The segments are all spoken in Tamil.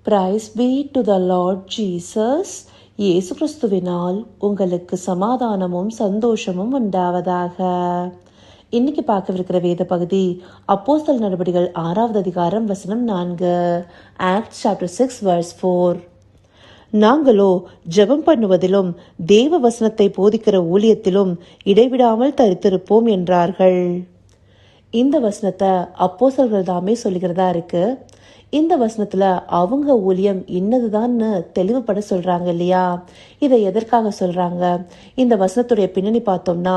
Price B to the Lord Jesus. இயேசு கிறிஸ்துவினால் உங்களுக்கு சமாதானமும் சந்தோஷமும் உண்டாவதாக. இன்னைக்கு பார்க்கவிருக்கிற வேத பகுதி அப்போஸ்தலர் நடபடிகள் 6வது அதிகாரம் வசனம் 4. Acts chapter 6 verse 4. நாங்களோ ஜெபம் பண்ணுவதிலும் தேவ வசனத்தை போதிக்கிற ஊழியத்திலும் இடைவிடாமல் தரித்திருப்போம் என்றார்கள். இந்த வசனத்தை அப்போஸ்தலர்கள் தாமே சொல்லுகிறதா இருக்கு. இந்த வசனத்துல அவங்க ஊழியம் இன்னதுதான்னு தெளிவுபட சொல்றாங்க இல்லையா? இதை எதற்காக சொல்றாங்க? இந்த வசனத்துடைய பின்னணி பார்த்தோம்னா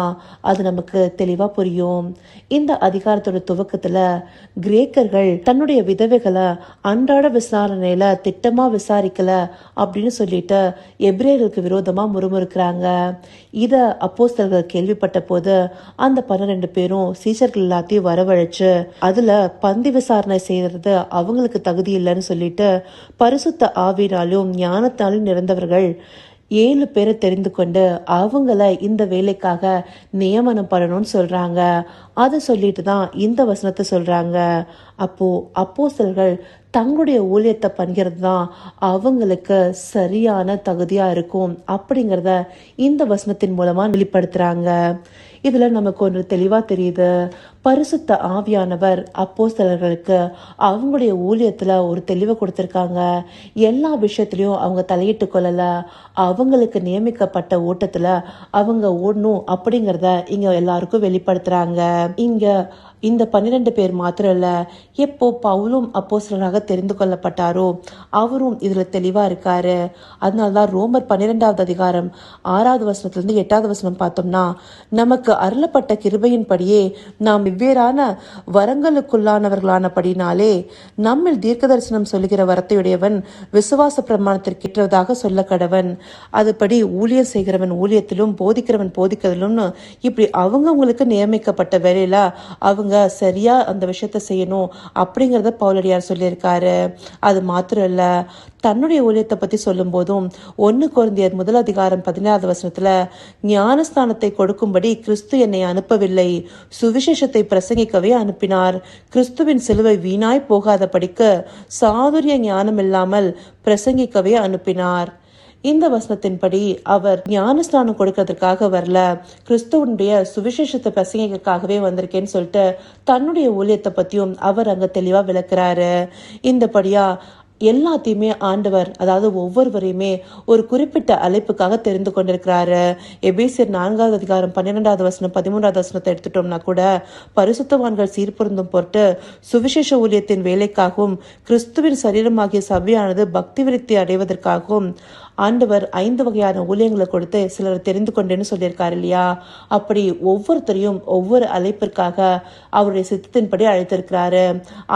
அது நமக்கு தெளிவா புரியும். இந்த அதிகாரத்தோட துவக்கத்துல கிரேக்கர்கள் தன்னுடைய விதவைகளை அன்றாட விசாரணையில திட்டமா விசாரிக்கல அப்படின்னு சொல்லிட்டு எபிரேயர்களுக்கு விரோதமா முறுமுறுக்கிறாங்க. இத அப்போஸ்தலர்கள் கேள்விப்பட்ட போது அந்த 12 பேரும் சீஷர்கள் எல்லாத்தையும் வரவழைச்சு அதுல பந்தி விசாரணை செய்யறது அவங்களுக்கு தகுதி இல்லைன்னு சொல்லிட்டு பரிசுத்த ஆவியினாலும் ஞானத்தாலும் நிறைந்தவர்கள் 7 பேரை தெரிந்து கொண்டு அவங்கள இந்த வேலைக்காக நியமனம் பண்ணணும்னு சொல்றாங்க. அதை சொல்லிட்டு தான் இந்த வசனத்தை சொல்றாங்க. அப்போ அப்போஸ்தலர்கள் தங்களுடைய ஊழியத்தை பண்ணுகிறது தான் அவங்களுக்கு சரியான தகுதியா இருக்கும் அப்படிங்கிறத இந்த வசனத்தின் மூலமா வெளிப்படுத்துறாங்க. இதுல நமக்கு ஒன்று தெளிவா தெரியுது. பரிசுத்த ஆவியானவர் அப்போஸ்தலர்களுக்கு அவங்களுடைய ஊழியத்துல ஒரு தெளிவை கொடுத்திருக்காங்க. எல்லா விஷயத்திலயும் அவங்க தலையிட்டு கொள்ளல. அவங்களுக்கு நியமிக்கப்பட்ட ஓட்டத்துல அவங்க ஓடணும் அப்படிங்கறத இங்க எல்லாருக்கும் வெளிப்படுத்துறாங்க. இங்க இந்த 12 பேர் மாத்திரம் இல்ல, எப்போ பவுலும் அப்போஸ்தலராக தெரிந்து கொள்ளப்பட்டாரோ அவரும் இதுல தெளிவா இருக்காரு. அதனாலதான் ரோமர் 12வது அதிகாரம் 6வது வசனத்திலிருந்து 8வது வசனம் பார்த்தோம்னா, நமக்கு அருளப்பட்ட கிருபையின்படியே நாம் வெவ்வேறான வரங்களுக்குள்ளானவர்களானபடினாலே நம்மில் தீர்க்க தரிசனம் சொல்லுகிற வரத்தையுடையவன் விசுவாச பிரமாணத்திற்கு ஏற்றதாக சொல்ல கடவன். அதுபடி ஊழியர் செய்கிறவன் ஊழியத்திலும் போதிக்கிறவன் போதிக்கிறதிலும் இப்படி அவங்களுக்கு நியமிக்கப்பட்ட வேலையில அவங்க சரியா அந்த விஷயத்த செய்யணும் அப்படிங்கறத பவுலடியார் சொல்லியிருக்காரு. அது மாத்திரம் இல்ல, தன்னுடைய ஊழியத்தை பத்தி சொல்லும் போதும் 1 கொரிந்தியர் 1 அதிகாரம் 17வது வசனத்துல ஞானஸ்தானத்தை கொடுக்கும்படி கிறிஸ்து என்னை அனுப்பவில்லை, சுவிசேஷத்தை பிரசங்கிக்கவே அனுப்பினார். கிறிஸ்துவின் சிலுவை வீணாய் போகாதபடிக்கு சாதுரிய ஞானம் இல்லாமல் பிரசங்கிக்கவே அனுப்பினார். இந்த வசனத்தின்படி அவர் ஞானஸ்தானம் கொடுக்கறதுக்காக வரல, கிறிஸ்துவனுடைய சுவிசேஷத்தை பிரசங்கிக்காகவே வந்திருக்கேன்னு சொல்லிட்டு தன்னுடைய ஊழியத்தை பத்தியும் அவர் அங்க தெளிவா விளக்குறாரு. இந்தபடியா எல்லாத்தையுமே ஆண்டவர், அதாவது ஒவ்வொருவரையுமே ஒரு குறிப்பிட்ட அழைப்புக்காக தெரிந்து கொண்டிருக்கிறாரு. எபேசியர் 4வது அதிகாரம் 12வது வசனம் 13வது வசனத்தை எடுத்துட்டோம்னா கூட, பரிசுத்தவான்கள் சீர்பொருந்தும் பொருட்டு சுவிசேஷ ஊழியத்தின் வேலைக்காகவும் கிறிஸ்துவின் சரீரமாகிய சபையானது பக்தி விருத்தி அடைவதற்காகவும் ஆண்டவர் 5 வகையான ஊழியங்களை கொடுத்து சிலரை தெரிந்து கொண்டேன்னு சொல்லியிருக்காரு இல்லையா? அப்படி ஒவ்வொருத்தரையும் ஒவ்வொரு அழைப்பிற்காக அவருடைய சித்தத்தின்படி அழைத்திருக்கிறாரு.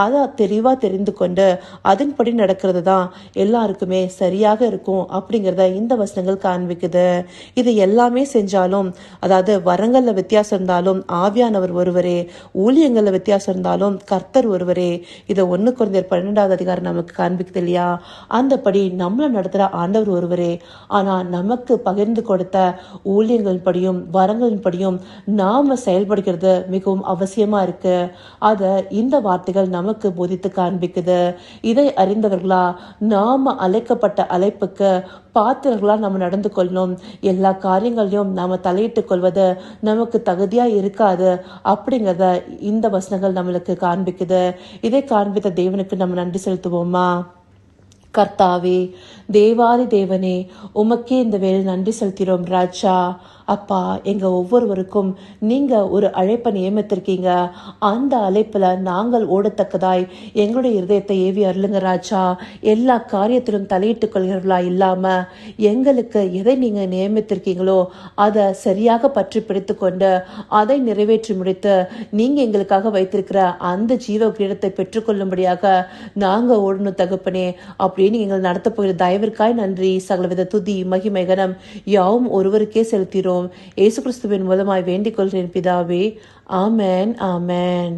அதை தெளிவா தெரிந்து கொண்டு அதன்படி நடக்கிறது தான் எல்லாருக்குமே சரியாக இருக்கும் அப்படிங்கிறத இந்த வசனங்கள் காண்பிக்குது. இது எல்லாமே செஞ்சாலும், அதாவது வரங்கள்ல வித்தியாசம் இருந்தாலும் ஆவியானவர் ஒருவரே, ஊழியங்கள்ல வித்தியாசம் இருந்தாலும் கர்த்தர் ஒருவரே. இதை 1 கொரிந்தியர் 12வது அதிகாரம் நமக்கு காண்பிக்குது இல்லையா? அந்தபடி நம்மள நடத்துற ஆண்டவர் ஒருவர். ஆனா நமக்கு பகிர்ந்து கொடுத்த ஊழியங்கள் படியும் வரங்களின் படியும் நாம செயல்படுகிறது மிகவும் அவசியமா இருக்கு. அத இந்த வார்த்தைகள் நமக்கு போதித்து காண்பிக்குது. இதை அறிந்தவர்களா நாம அழைக்கப்பட்ட அழைப்புக்கு பாத்திரர்களா நம்ம நடந்து கொள்ளணும். எல்லா காரியங்களையும் நாம தலையிட்டுக் கொள்வது நமக்கு தகுதியா இருக்காது அப்படிங்கறத இந்த வசனங்கள் நம்மளுக்கு காண்பிக்குது. இதை காண்பித்த தேவனுக்கு நம்ம நன்றி செலுத்துவோமா? கர்த்தாவே, தேவாதி தேவனே, உமக்கே இந்த வேலை நன்றி செலுத்திறோம் ராஜா. அப்பா, எங்க ஒவ்வொருவருக்கும் நீங்க ஒரு அழைப்பை நியமித்திருக்கீங்க. அந்த அழைப்புல நாங்கள் ஓடத்தக்கதாய் எங்களுடைய இருதயத்தை ஏவி அருளுங்க ராஜா. எல்லா காரியத்திலும் தலையிட்டுக் கொள்கிறவர்களா இல்லாம எங்களுக்கு எதை நீங்க நியமித்திருக்கீங்களோ அதை சரியாக பற்றி பிடித்து கொண்டு அதை நிறைவேற்றி முடித்து நீங்க எங்களுக்காக வைத்திருக்கிற அந்த ஜீவ கிரீடத்தை பெற்றுக்கொள்ளும்படியாக நாங்க ஓடணும் தகப்பனே. அப்படின்னு எங்கள் நடத்த போகிற தயவிற்காய் நன்றி. சகலவித துதி மகிமை கனம் யாவும் ஒருவருக்கே செலுத்திறோம். இயேசு கிறிஸ்துவின் மூலமாய் வேண்டிக் கொள்கிறேன் பிதாவே. ஆமென், ஆமென்.